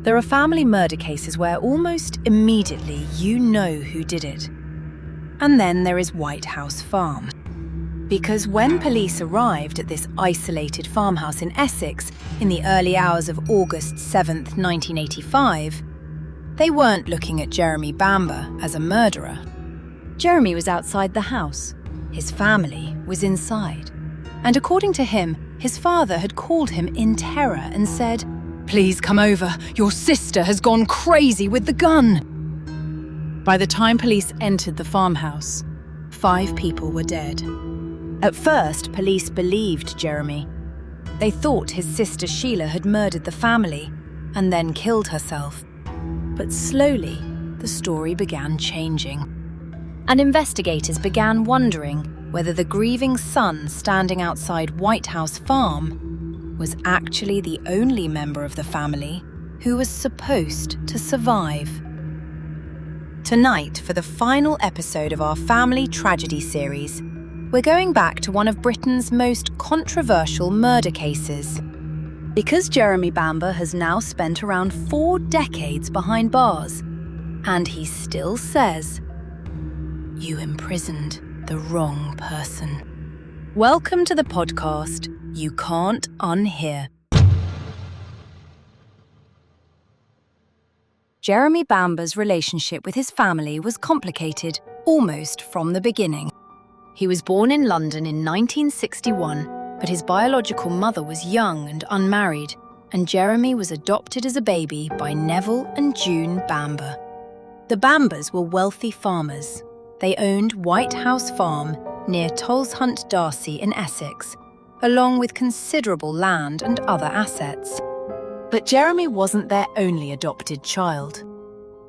There are family murder cases where almost immediately you know who did it. And then there is White House Farm. Because when police arrived at this isolated farmhouse in Essex in the early hours of August 7th, 1985, they weren't looking at Jeremy Bamber as a murderer. Jeremy was outside the house. His family was inside. And according to him, his father had called him in terror and said, "Please come over. Your sister has gone crazy with the gun." By the time police entered the farmhouse, 5 people were dead. At first, police believed Jeremy. They thought his sister Sheila had murdered the family and then killed herself. But slowly, the story began changing. And investigators began wondering whether the grieving son standing outside White House Farm was actually the only member of the family who was supposed to survive. Tonight, for the final episode of our family tragedy series, we're going back to one of Britain's most controversial murder cases. Because Jeremy Bamber has now spent around 4 decades behind bars, and he still says, "You imprisoned the wrong person." Welcome to the podcast You Can't Unhear. Jeremy Bamber's relationship with his family was complicated almost from the beginning. He was born in London in 1961, but his biological mother was young and unmarried, and Jeremy was adopted as a baby by Nevill and June Bamber. The Bambers were wealthy farmers. They owned White House Farm near Tolshunt, Darcy in Essex, along with considerable land and other assets. But Jeremy wasn't their only adopted child.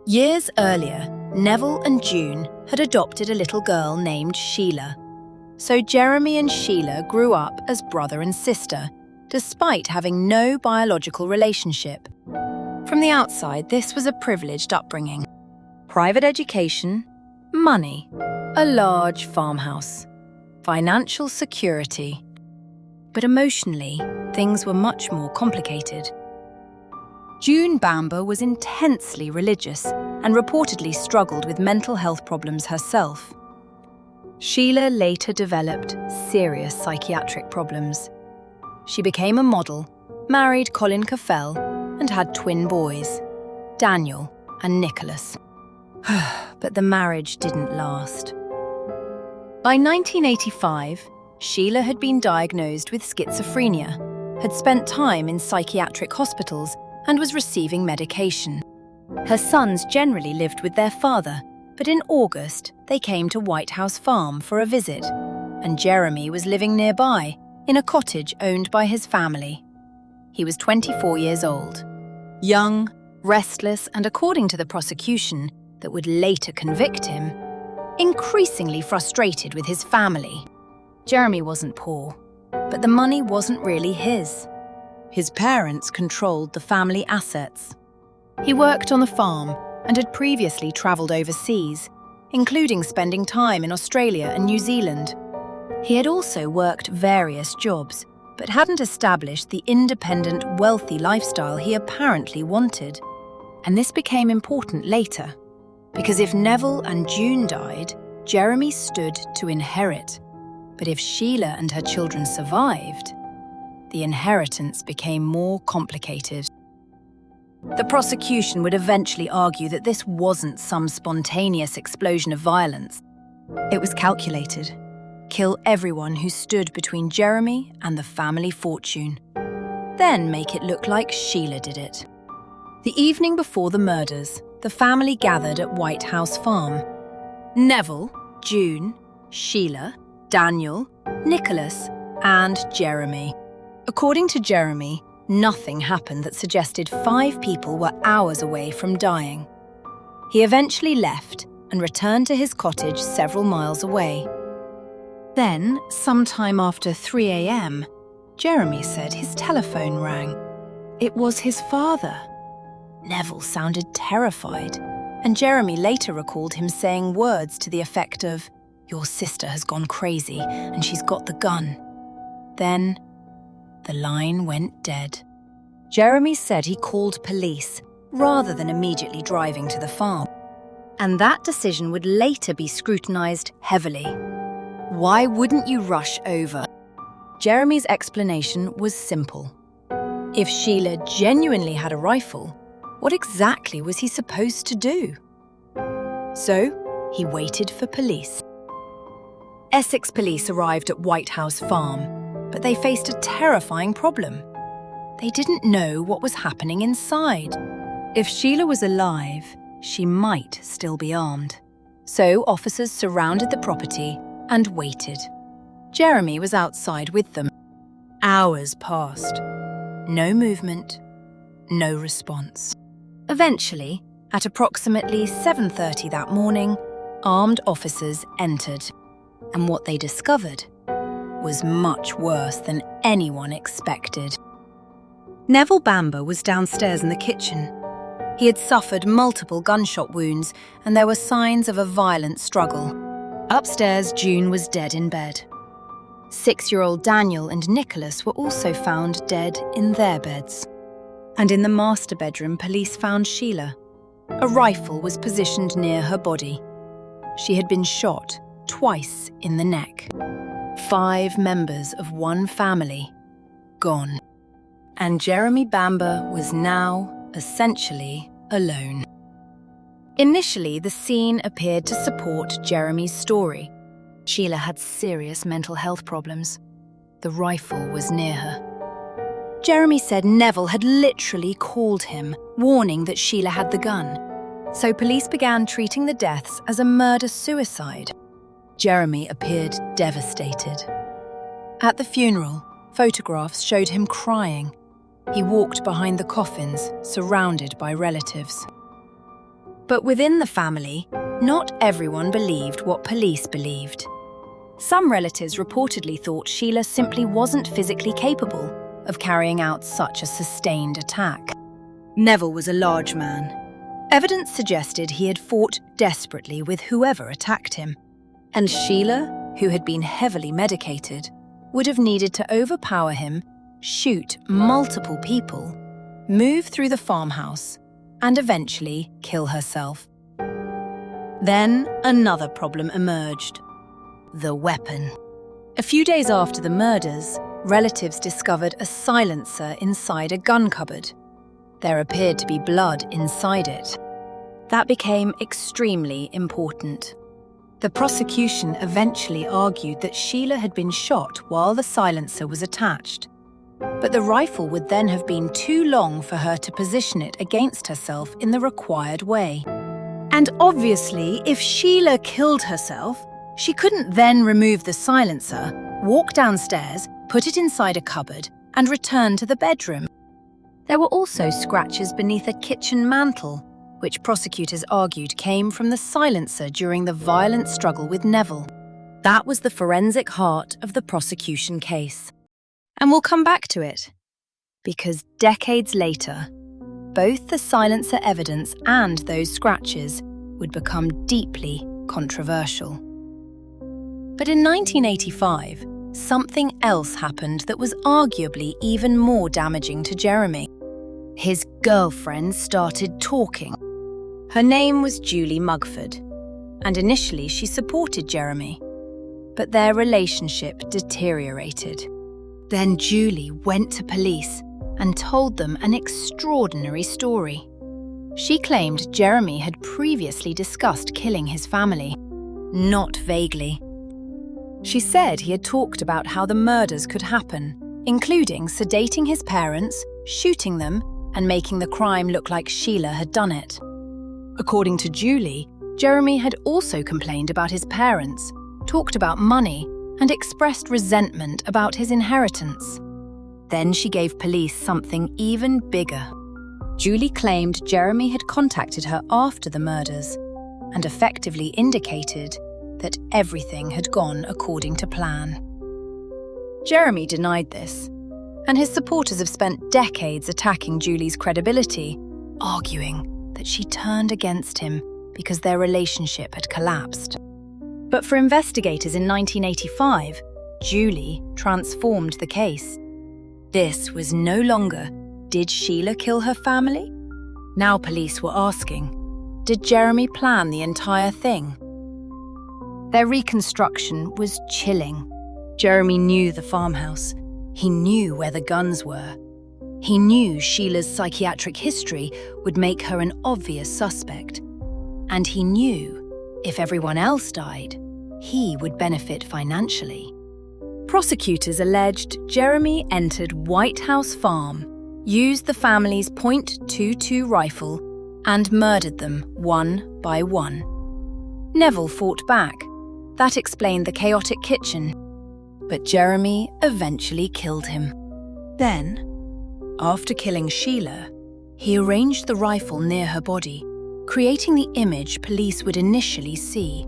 Years earlier, Nevill and June had adopted a little girl named Sheila. So Jeremy and Sheila grew up as brother and sister, despite having no biological relationship. From the outside, this was a privileged upbringing. Private education, money, a large farmhouse, financial security. But emotionally, things were much more complicated. June Bamber was intensely religious and reportedly struggled with mental health problems herself. Sheila later developed serious psychiatric problems. She became a model, married Colin Caffell, and had twin boys, Daniel and Nicholas. But the marriage didn't last. By 1985, Sheila had been diagnosed with schizophrenia, had spent time in psychiatric hospitals, and was receiving medication. Her sons generally lived with their father, but in August they came to White House Farm for a visit, and Jeremy was living nearby, in a cottage owned by his family. He was 24 years old. Young, restless, and according to the prosecution that would later convict him, increasingly frustrated with his family. Jeremy wasn't poor, but the money wasn't really his. His parents controlled the family assets. He worked on the farm and had previously travelled overseas, including spending time in Australia and New Zealand. He had also worked various jobs, but hadn't established the independent, wealthy lifestyle he apparently wanted. And this became important later, because if Nevill and June died, Jeremy stood to inherit. But if Sheila and her children survived, the inheritance became more complicated. The prosecution would eventually argue that this wasn't some spontaneous explosion of violence. It was calculated. Kill everyone who stood between Jeremy and the family fortune. Then make it look like Sheila did it. The evening before the murders, the family gathered at White House Farm. Nevill, June, Sheila, Daniel, Nicholas, and Jeremy. According to Jeremy, nothing happened that suggested 5 people were hours away from dying. He eventually left and returned to his cottage several miles away. Then, sometime after 3 a.m., Jeremy said his telephone rang. It was his father. Nevill sounded terrified, and Jeremy later recalled him saying words to the effect of, "Your sister has gone crazy and she's got the gun." Then, the line went dead. Jeremy said he called police, rather than immediately driving to the farm. And that decision would later be scrutinized heavily. Why wouldn't you rush over? Jeremy's explanation was simple. If Sheila genuinely had a rifle, what exactly was he supposed to do? So, he waited for police. Essex police arrived at White House Farm, but they faced a terrifying problem. They didn't know what was happening inside. If Sheila was alive, she might still be armed. So officers surrounded the property and waited. Jeremy was outside with them. Hours passed. No movement, no response. Eventually, at approximately 7:30 that morning, armed officers entered. And what they discovered was much worse than anyone expected. Nevill Bamber was downstairs in the kitchen. He had suffered multiple gunshot wounds, and there were signs of a violent struggle. Upstairs, June was dead in bed. 6-year-old Daniel and Nicholas were also found dead in their beds. And in the master bedroom, police found Sheila. A rifle was positioned near her body. She had been shot twice in the neck. 5 members of one family gone. And Jeremy Bamber was now essentially alone. Initially, the scene appeared to support Jeremy's story. Sheila had serious mental health problems. The rifle was near her. Jeremy said Nevill had literally called him, warning that Sheila had the gun. So police began treating the deaths as a murder-suicide. Jeremy appeared devastated. At the funeral, photographs showed him crying. He walked behind the coffins, surrounded by relatives. But within the family, not everyone believed what police believed. Some relatives reportedly thought Sheila simply wasn't physically capable of carrying out such a sustained attack. Nevill was a large man. Evidence suggested he had fought desperately with whoever attacked him. And Sheila, who had been heavily medicated, would have needed to overpower him, shoot multiple people, move through the farmhouse, and eventually kill herself. Then another problem emerged: the weapon. A few days after the murders, relatives discovered a silencer inside a gun cupboard. There appeared to be blood inside it. That became extremely important. The prosecution eventually argued that Sheila had been shot while the silencer was attached. But the rifle would then have been too long for her to position it against herself in the required way. And obviously, if Sheila killed herself, she couldn't then remove the silencer, walk downstairs, put it inside a cupboard, and return to the bedroom. There were also scratches beneath a kitchen mantel, which prosecutors argued came from the silencer during the violent struggle with Nevill. That was the forensic heart of the prosecution case. And we'll come back to it, because decades later, both the silencer evidence and those scratches would become deeply controversial. But in 1985, something else happened that was arguably even more damaging to Jeremy. His girlfriend started talking. Her name was Julie Mugford, and initially she supported Jeremy. But their relationship deteriorated. Then Julie went to police and told them an extraordinary story. She claimed Jeremy had previously discussed killing his family, not vaguely. She said he had talked about how the murders could happen, including sedating his parents, shooting them, and making the crime look like Sheila had done it. According to Julie, Jeremy had also complained about his parents, talked about money, and expressed resentment about his inheritance. Then she gave police something even bigger. Julie claimed Jeremy had contacted her after the murders and effectively indicated that everything had gone according to plan. Jeremy denied this, and his supporters have spent decades attacking Julie's credibility, arguing that she turned against him because their relationship had collapsed. But for investigators in 1985, Julie transformed the case. This was no longer, did Sheila kill her family? Now police were asking, did Jeremy plan the entire thing? Their reconstruction was chilling. Jeremy knew the farmhouse. He knew where the guns were. He knew Sheila's psychiatric history would make her an obvious suspect. And he knew, if everyone else died, he would benefit financially. Prosecutors alleged Jeremy entered White House Farm, used the family's .22 rifle, and murdered them one by one. Nevill fought back. That explained the chaotic kitchen. But Jeremy eventually killed him. Then, after killing Sheila, he arranged the rifle near her body, creating the image police would initially see: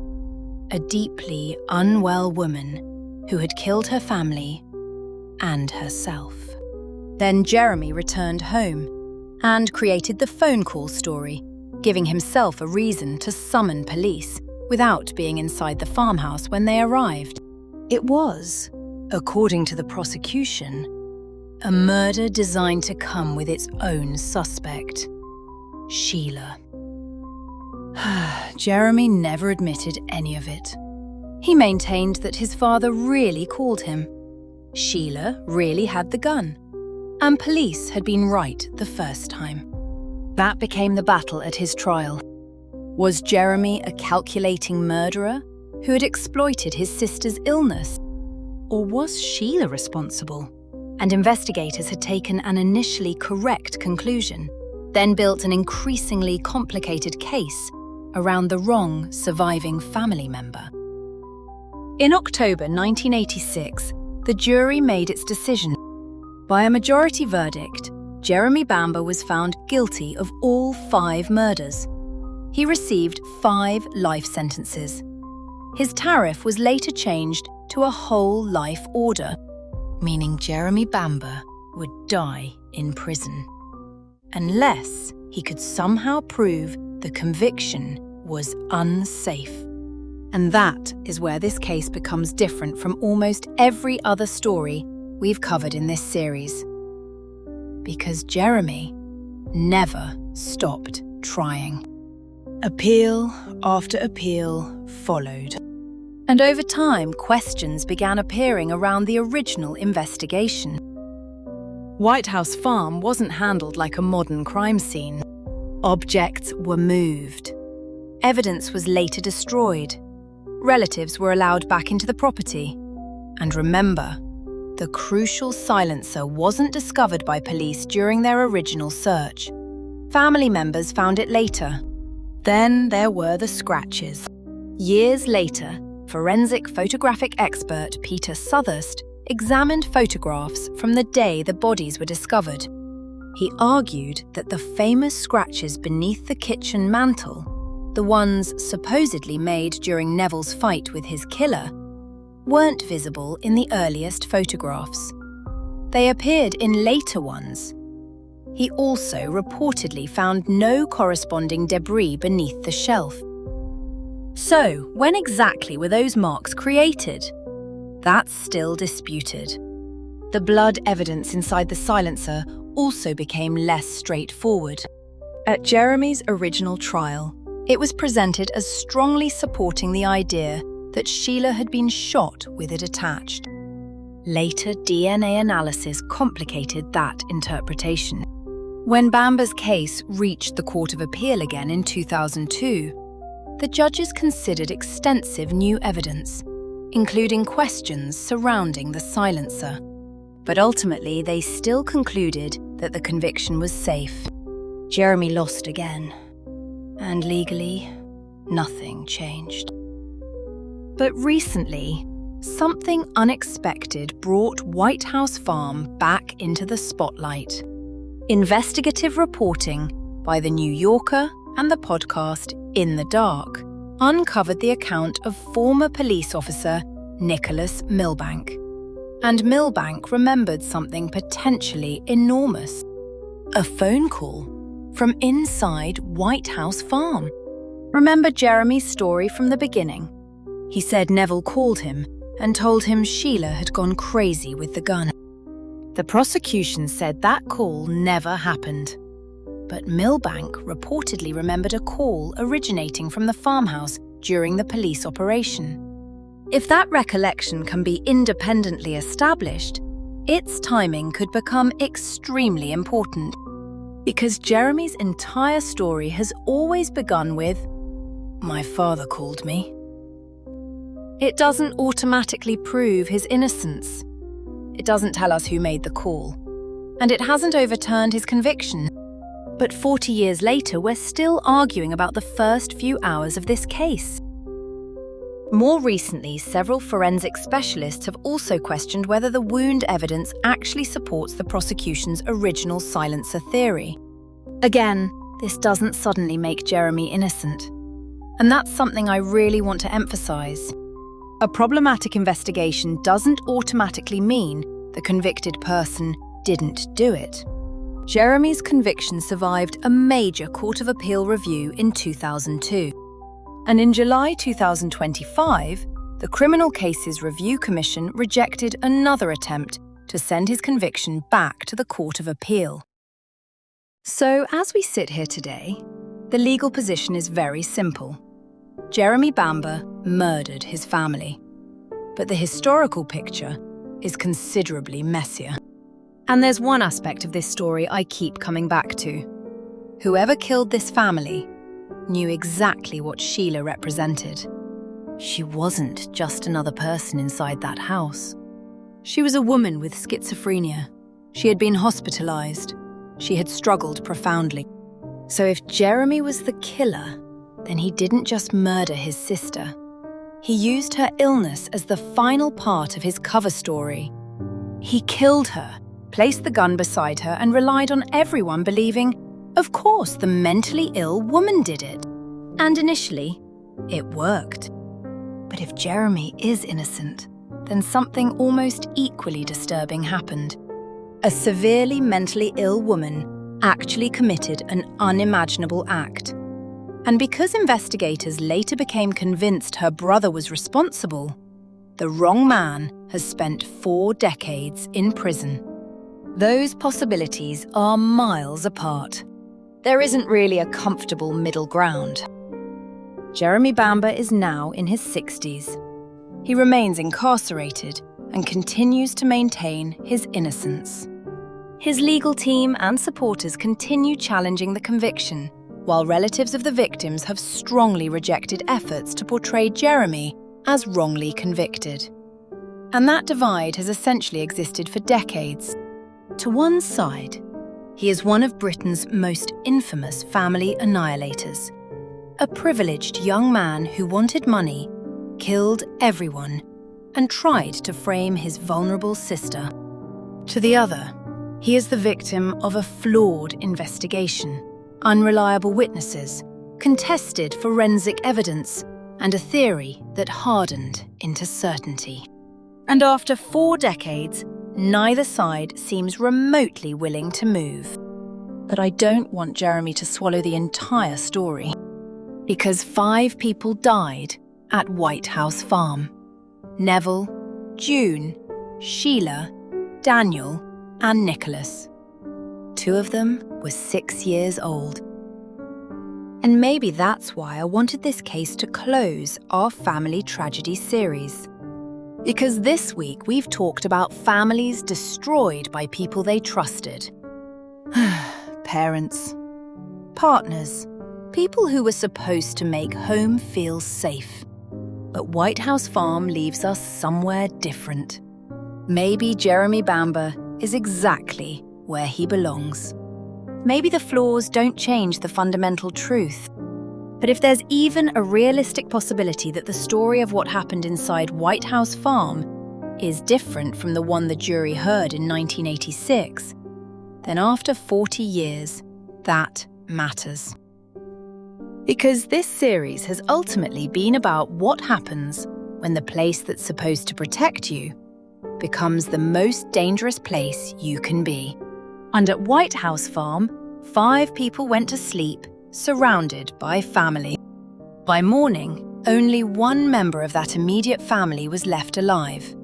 a deeply unwell woman who had killed her family and herself. Then Jeremy returned home and created the phone call story, giving himself a reason to summon police without being inside the farmhouse when they arrived. It was, according to the prosecution, a murder designed to come with its own suspect, Sheila. Jeremy never admitted any of it. He maintained that his father really called him. Sheila really had the gun. And police had been right the first time. That became the battle at his trial. Was Jeremy a calculating murderer who had exploited his sister's illness? Or was Sheila responsible? And investigators had taken an initially correct conclusion, then built an increasingly complicated case around the wrong surviving family member. In October 1986, the jury made its decision. By a majority verdict, Jeremy Bamber was found guilty of all 5 murders. He received 5 life sentences. His tariff was later changed to a whole life order, meaning Jeremy Bamber would die in prison, unless he could somehow prove the conviction was unsafe. And that is where this case becomes different from almost every other story we've covered in this series. Because Jeremy never stopped trying. Appeal after appeal followed. And over time, questions began appearing around the original investigation. White House Farm wasn't handled like a modern crime scene. Objects were moved. Evidence was later destroyed. Relatives were allowed back into the property. And remember, the crucial silencer wasn't discovered by police during their original search. Family members found it later. Then there were the scratches. Years later, forensic photographic expert Peter Southerst examined photographs from the day the bodies were discovered. He argued that the famous scratches beneath the kitchen mantel, the ones supposedly made during Neville's fight with his killer, weren't visible in the earliest photographs. They appeared in later ones. He also reportedly found no corresponding debris beneath the shelf. So, when exactly were those marks created? That's still disputed. The blood evidence inside the silencer also became less straightforward. At Jeremy's original trial, it was presented as strongly supporting the idea that Sheila had been shot with it attached. Later DNA analysis complicated that interpretation. When Bamber's case reached the Court of Appeal again in 2002, the judges considered extensive new evidence, including questions surrounding the silencer. But ultimately, they still concluded that the conviction was safe. Jeremy lost again, and legally, nothing changed. But recently, something unexpected brought White House Farm back into the spotlight. Investigative reporting by The New Yorker and the podcast In the Dark uncovered the account of former police officer Nicholas Milbank. And Milbank remembered something potentially enormous. A phone call from inside White House Farm. Remember Jeremy's story from the beginning? He said Nevill called him and told him Sheila had gone crazy with the gun. The prosecution said that call never happened. but Milbank reportedly remembered a call originating from the farmhouse during the police operation. If that recollection can be independently established, its timing could become extremely important, because Jeremy's entire story has always begun with, "My father called me." It doesn't automatically prove his innocence. It doesn't tell us who made the call, and it hasn't overturned his conviction. But 40 years later, we're still arguing about the first few hours of this case. More recently, several forensic specialists have also questioned whether the wound evidence actually supports the prosecution's original silencer theory. Again, this doesn't suddenly make Jeremy innocent. And that's something I really want to emphasize. A problematic investigation doesn't automatically mean the convicted person didn't do it. Jeremy's conviction survived a major Court of Appeal review in 2002. And in July 2025, the Criminal Cases Review Commission rejected another attempt to send his conviction back to the Court of Appeal. So, as we sit here today, the legal position is very simple. Jeremy Bamber murdered his family. But the historical picture is considerably messier. And there's one aspect of this story I keep coming back to. Whoever killed this family knew exactly what Sheila represented. She wasn't just another person inside that house. She was a woman with schizophrenia. She had been hospitalized. She had struggled profoundly. So if Jeremy was the killer, then he didn't just murder his sister. He used her illness as the final part of his cover story. He killed her, placed the gun beside her, and relied on everyone believing, of course, the mentally ill woman did it. And initially, it worked. But if Jeremy is innocent, then something almost equally disturbing happened. A severely mentally ill woman actually committed an unimaginable act. And because investigators later became convinced her brother was responsible, the wrong man has spent 4 decades in prison. Those possibilities are miles apart. There isn't really a comfortable middle ground. Jeremy Bamber is now in his 60s. He remains incarcerated and continues to maintain his innocence. His legal team and supporters continue challenging the conviction, while relatives of the victims have strongly rejected efforts to portray Jeremy as wrongly convicted. And that divide has essentially existed for decades. To one side, he is one of Britain's most infamous family annihilators. A privileged young man who wanted money, killed everyone, and tried to frame his vulnerable sister. To the other, he is the victim of a flawed investigation, unreliable witnesses, contested forensic evidence, and a theory that hardened into certainty. And after 4 decades, neither side seems remotely willing to move. But I don't want Jeremy to swallow the entire story, because 5 people died at White House Farm. Nevill, June, Sheila, Daniel, and Nicholas. 2 of them were 6 years old. And maybe that's why I wanted this case to close our family tragedy series. Because this week we've talked about families destroyed by people they trusted. Parents, partners, people who were supposed to make home feel safe. But White House Farm leaves us somewhere different. Maybe Jeremy Bamber is exactly where he belongs. Maybe the flaws don't change the fundamental truth. But if there's even a realistic possibility that the story of what happened inside White House Farm is different from the one the jury heard in 1986, then after 40 years, that matters. Because this series has ultimately been about what happens when the place that's supposed to protect you becomes the most dangerous place you can be. And at White House Farm, 5 people went to sleep surrounded by family. By morning, only one member of that immediate family was left alive: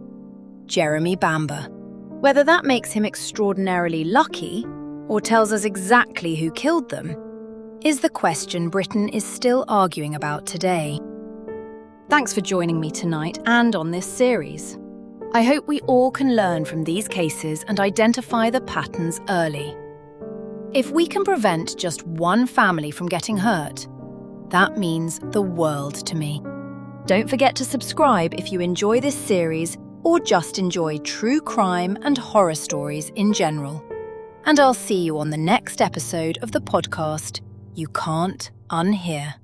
Jeremy Bamber. Whether that makes him extraordinarily lucky or tells us exactly who killed them, is the question Britain is still arguing about today. Thanks for joining me tonight and on this series. I hope we all can learn from these cases and identify the patterns early. If we can prevent just one family from getting hurt, that means the world to me. Don't forget to subscribe if you enjoy this series or just enjoy true crime and horror stories in general. And I'll see you on the next episode of the podcast You Can't Unhear.